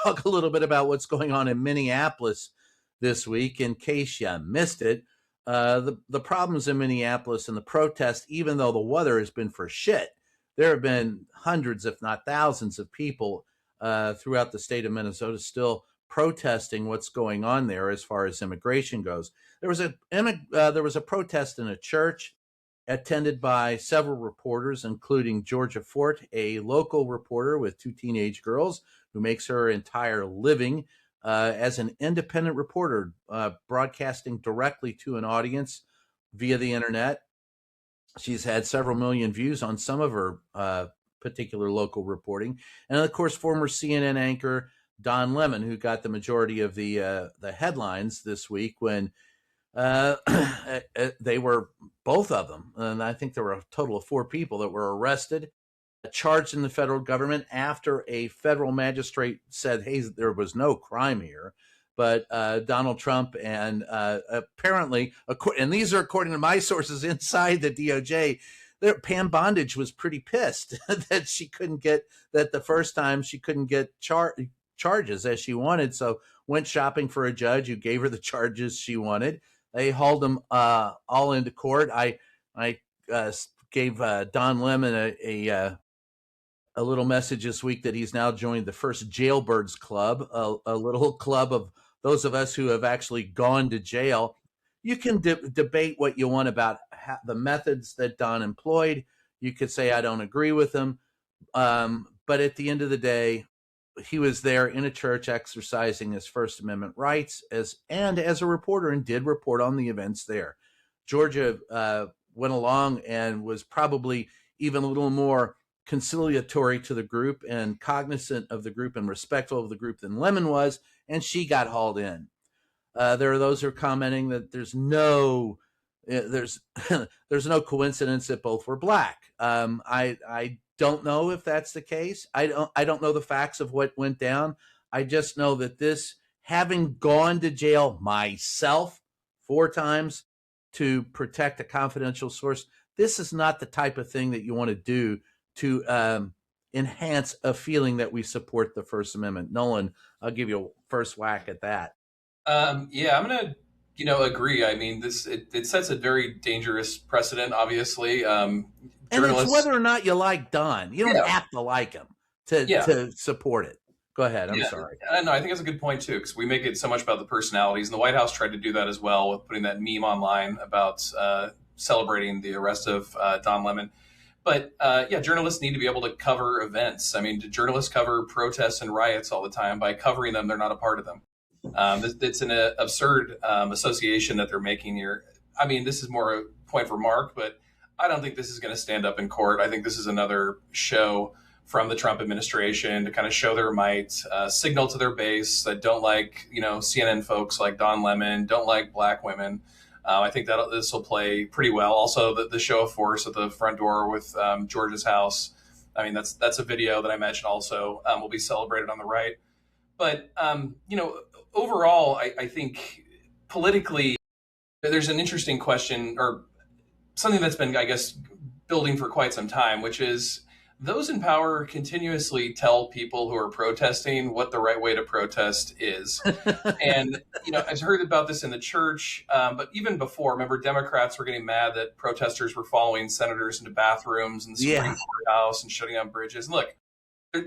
talk a little bit about what's going on in Minneapolis this week. In case you missed it, the problems in Minneapolis and the protest, even though the weather has been for shit, there have been hundreds, if not thousands, of people throughout the state of Minnesota still protesting what's going on there as far as immigration goes. There was a protest in a church attended by several reporters, including Georgia Fort, a local reporter with two teenage girls who makes her entire living as an independent reporter, broadcasting directly to an audience via the internet. She's had several million views on some of her particular local reporting. And of course, former CNN anchor Don Lemon, who got the majority of the headlines this week when they were, both of them, and I think there were a total of 4 people that were arrested, charged in the federal government after a federal magistrate said, hey, there was no crime here. But Donald Trump and apparently, and these are according to my sources inside the DOJ, Pam Bondage was pretty pissed that she couldn't get, that the first time she couldn't get charges as she wanted. So went shopping for a judge who gave her the charges she wanted. They hauled them all into court. I gave Don Lemon a little message this week that he's now joined the first Jailbirds Club, a little club of those of us who have actually gone to jail. You can debate what you want about the methods that Don employed. You could say, I don't agree with him. But at the end of the day, he was there in a church exercising his First Amendment rights as a reporter, and did report on the events there. Georgia went along and was probably even a little more conciliatory to the group and cognizant of the group and respectful of the group than Lemon was, and she got hauled in. There are those who are commenting that there's no coincidence that both were black. I don't know if that's the case. I don't know the facts of what went down. I just know that this, having gone to jail myself 4 times to protect a confidential source, this is not the type of thing that you want to do to enhance a feeling that we support the First Amendment. Nolan, I'll give you a first whack at that. Yeah, I'm going to, agree. I mean, it sets a very dangerous precedent, obviously. And it's whether or not you like Don. You don't have to like him to support it. Go ahead. I'm sorry. No, I think that's a good point, too, because we make it so much about the personalities. And the White House tried to do that as well with putting that meme online about celebrating the arrest of Don Lemon. But journalists need to be able to cover events. I mean, journalists cover protests and riots all the time. By covering them, they're not a part of them. It's an absurd association that they're making here. I mean, this is more a point for Mark, but I don't think this is going to stand up in court. I think this is another show from the Trump administration to kind of show their might, signal to their base that don't like, CNN folks like Don Lemon, don't like black women. I think that this will play pretty well. Also, the show of force at the front door with George's house. I mean, that's a video that I imagine also will be celebrated on the right. But, overall, I think politically, there's an interesting question, or something that's been, I guess, building for quite some time, which is those in power continuously tell people who are protesting what the right way to protest is. And, I've heard about this in the church, but even before, remember, Democrats were getting mad that protesters were following senators into bathrooms and the Supreme Courthouse and shutting down bridges. And look,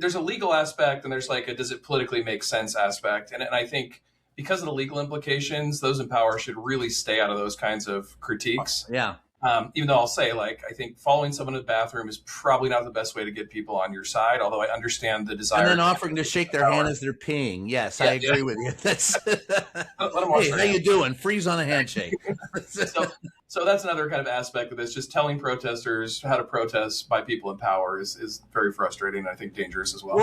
there's a legal aspect and there's like a does it politically make sense aspect. And I think because of the legal implications, those in power should really stay out of those kinds of critiques. Yeah. Even though I'll say, I think following someone to the bathroom is probably not the best way to get people on your side, although I understand the desire. And then offering to shake their hand as they're peeing. Yes, I agree with you. That's hey, how you doing? Freeze on a handshake. So that's another kind of aspect of this. Just telling protesters how to protest by people in power is very frustrating and I think dangerous as well.